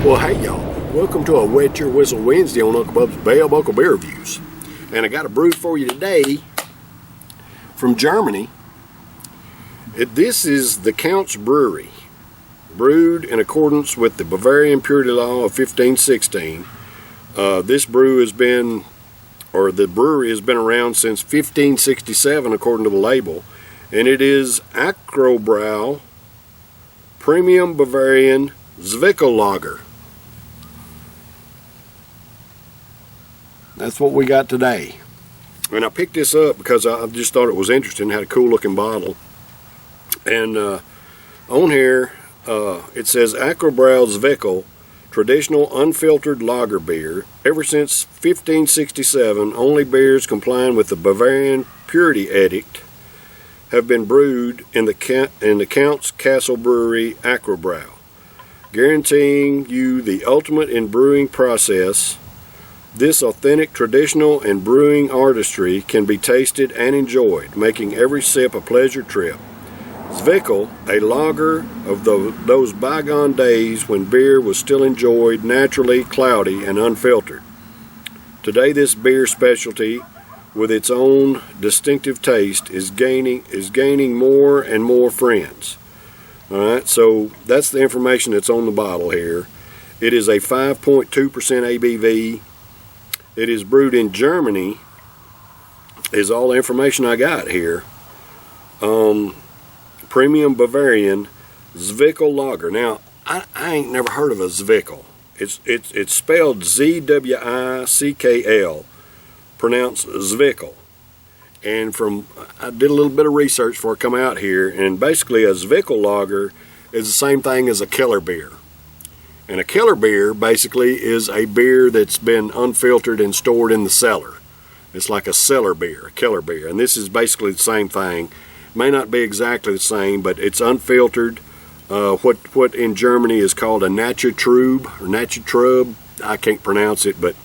Well, hey y'all, welcome to a Wet Your Whistle Wednesday on Uncle Bub's Bell Buckle Beer Reviews. And I got a brew for you today from Germany. This is the Count's Brewery, brewed in accordance with the Bavarian Purity Law of 1516. This brew has been, or the brewery has been around since 1567 according to the label. And it is Acrobrau Premium Bavarian Zwickl Lager. That's what we got today. And I picked this up because I just thought it was interesting. It had a cool looking bottle. And on here it says Acrobrau Zwickl, traditional unfiltered lager beer. Ever since 1567, only beers complying with the Bavarian Purity Edict have been brewed in the Count's Castle Brewery, Acrobrau, guaranteeing you the ultimate in brewing process. This authentic traditional and brewing artistry can be tasted and enjoyed, making every sip a pleasure trip. Zwickl, a lager of those bygone days when beer was still enjoyed naturally, cloudy, and unfiltered. Today, this beer specialty, with its own distinctive taste, is gaining more and more friends. All right, so that's the information that's on the bottle here. It is a 5.2% ABV. It is brewed in Germany, is all the information I got here. Premium Bavarian Zwickl Lager. Now, I ain't never heard of a Zwickl. It's spelled Z-W-I-C-K-L, pronounced Zwickl. And I did a little bit of research before I come out here, and basically a Zwickl Lager is the same thing as a Keller beer. And a Keller beer basically is a beer that's been unfiltered and stored in the cellar. It's like a cellar beer, a Keller beer. And this is basically the same thing. May not be exactly the same, but it's unfiltered. What in Germany is called a Naturtrub or Naturtrub. I can't pronounce it, but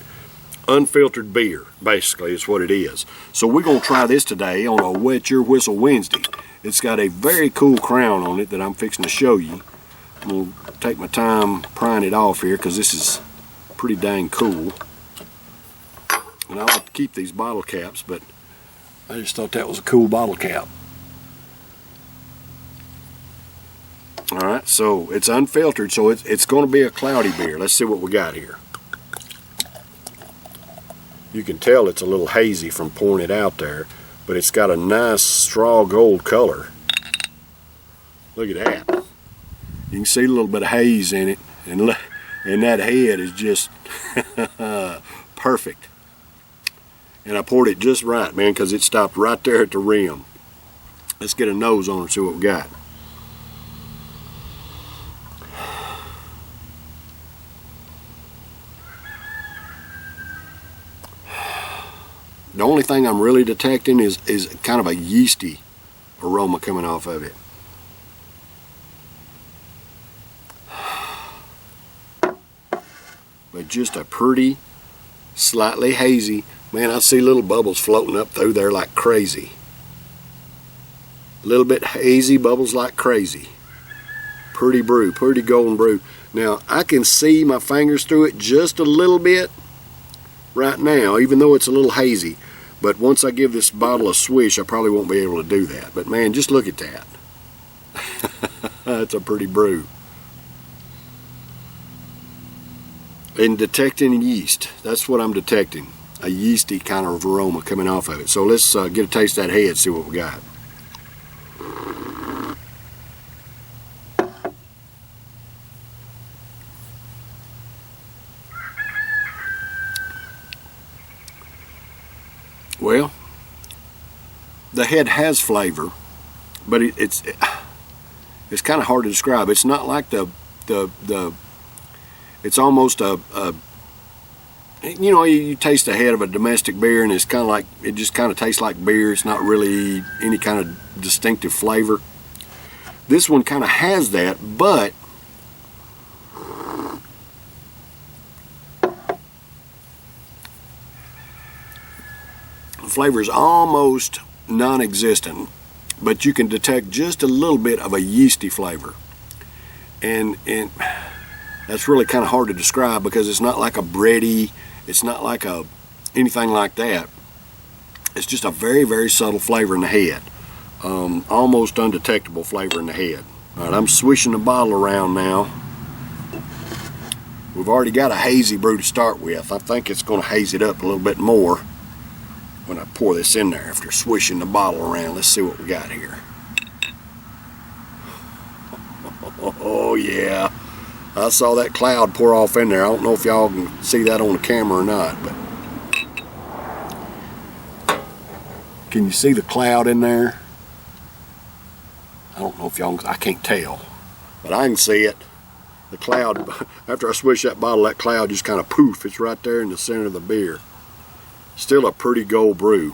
unfiltered beer basically is what it is. So we're going to try this today on a Wet Your Whistle Wednesday. It's got a very cool crown on it that I'm fixing to show you. I'm going to take my time prying it off here because this is pretty dang cool. And I like to keep these bottle caps, but I just thought that was a cool bottle cap. Alright, so it's unfiltered, so it's going to be a cloudy beer. Let's see what we got here. You can tell it's a little hazy from pouring it out there, but it's got a nice straw gold color. Look at that. You can see a little bit of haze in it, and that head is just perfect. And I poured it just right, man, because it stopped right there at the rim. Let's get a nose on it and see what we got. The only thing I'm really detecting is kind of a yeasty aroma coming off of it. But just a pretty, slightly hazy. Man, I see little bubbles floating up through there like crazy. A little bit hazy, bubbles like crazy. Pretty brew, pretty golden brew. Now, I can see my fingers through it just a little bit right now, even though it's a little hazy. But once I give this bottle a swish, I probably won't be able to do that. But man, just look at that. That's a pretty brew. And detecting yeast, that's what I'm detecting. A yeasty kind of aroma coming off of it. So let's get a taste of that head, see what we got. Well, the head has flavor, but it's kind of hard to describe. It's not like it's almost you know, you taste the head of a domestic beer and it's kind of like, it just kind of tastes like beer. It's not really any kind of distinctive flavor. This one kind of has that, but the flavor is almost non-existent, but you can detect just a little bit of a yeasty flavor. And That's really kind of hard to describe because it's not like a bready, it's not like anything like that. It's just a very, very subtle flavor in the head. Almost undetectable flavor in the head. All right, I'm swishing the bottle around now. We've already got a hazy brew to start with. I think it's going to haze it up a little bit more when I pour this in there after swishing the bottle around. Let's see what we got here. Oh yeah, I saw that cloud pour off in there. I don't know if y'all can see that on the camera or not, but can you see the cloud in there? I don't know if y'all can, I can't tell, but I can see it. The cloud, after I swish that bottle, that cloud just kind of poof, it's right there in the center of the beer. Still a pretty gold brew.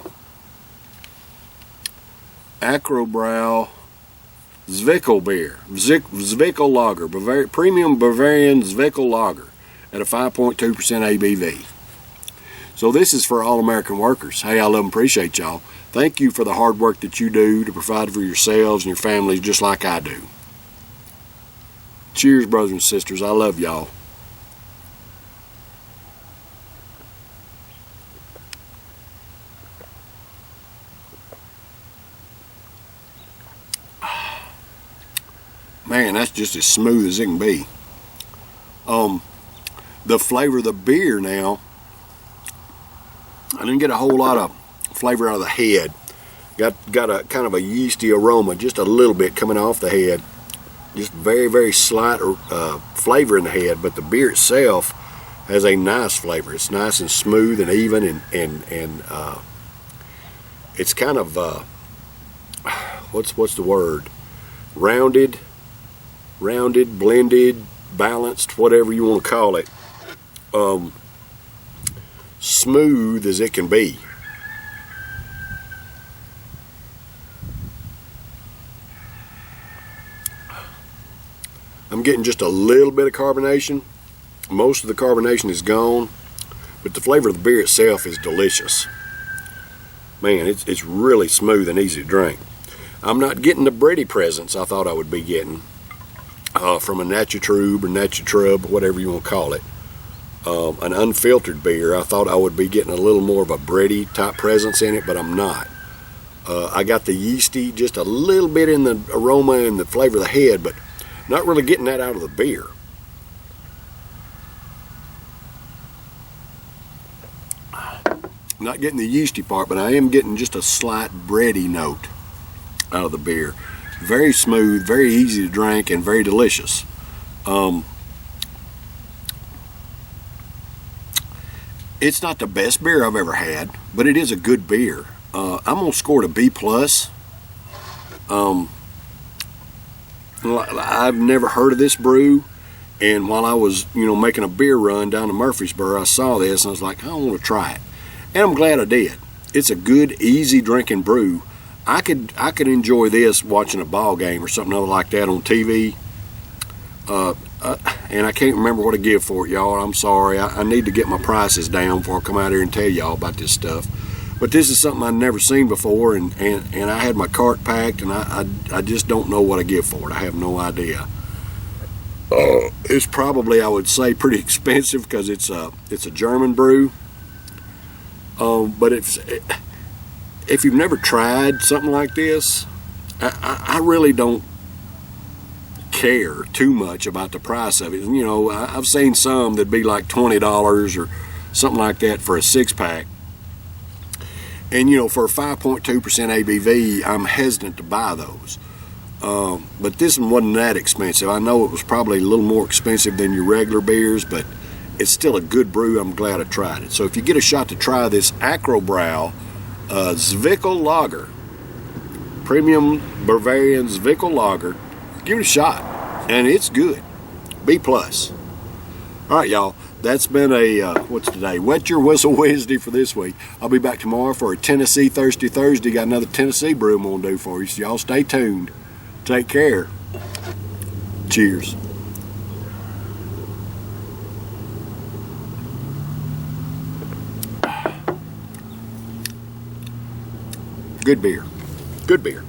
Acrobrau Zwickl beer, Zwickl lager, premium Bavarian Zwickl lager at a 5.2% ABV. So this is for all American workers. Hey, I love and appreciate y'all. Thank you for the hard work that you do to provide for yourselves and your families just like I do. Cheers, brothers and sisters. I love y'all. Man, that's just as smooth as it can be. The flavor of the beer now, I didn't get a whole lot of flavor out of the head. Got a kind of a yeasty aroma, just a little bit coming off the head. Just very, very slight flavor in the head, but the beer itself has a nice flavor. It's nice and smooth and even, and it's kind of what's the word? Rounded, blended, balanced, whatever you want to call it. Smooth as it can be. I'm getting just a little bit of carbonation. Most of the carbonation is gone, but the flavor of the beer itself is delicious. Man, it's really smooth and easy to drink. I'm not getting the bready presence I thought I would be getting from a Naturtrub or Naturtrub, whatever you want to call it. An unfiltered beer, I thought I would be getting a little more of a bready type presence in it, but I'm not. I got the yeasty, just a little bit in the aroma and the flavor of the head, but not really getting that out of the beer. Not getting the yeasty part, but I am getting just a slight bready note out of the beer. Very smooth, very easy to drink, and very delicious. It's not the best beer I've ever had, but it is a good beer. I'm gonna score it a B+. I've never heard of this brew, and while I was, making a beer run down to Murfreesboro, I saw this and I was like, I want to try it, and I'm glad I did. It's a good, easy drinking brew. I could enjoy this watching a ball game or something like that on TV. And I can't remember what to give for it, y'all. I'm sorry. I need to get my prices down before I come out here and tell y'all about this stuff. But this is something I've never seen before, and I had my cart packed, and I just don't know what to give for it. I have no idea. It's probably, I would say, pretty expensive because it's a German brew. But if you've never tried something like this, I really don't care too much about the price of it. I've seen some that'd be like $20 or something like that for a 6-pack. And for a 5.2% ABV, I'm hesitant to buy those. But this one wasn't that expensive. I know it was probably a little more expensive than your regular beers, but it's still a good brew. I'm glad I tried it. So if you get a shot to try this Acrobrau Zwickl lager, premium Bavarian Zwickl lager, give it a shot, and it's good. B+. All right, y'all. That's been what's today? Wet Your Whistle Wednesday for this week. I'll be back tomorrow for a Tennessee Thirsty Thursday. Got another Tennessee brew I'm going to do for you, so y'all stay tuned. Take care. Cheers. Good beer. Good beer.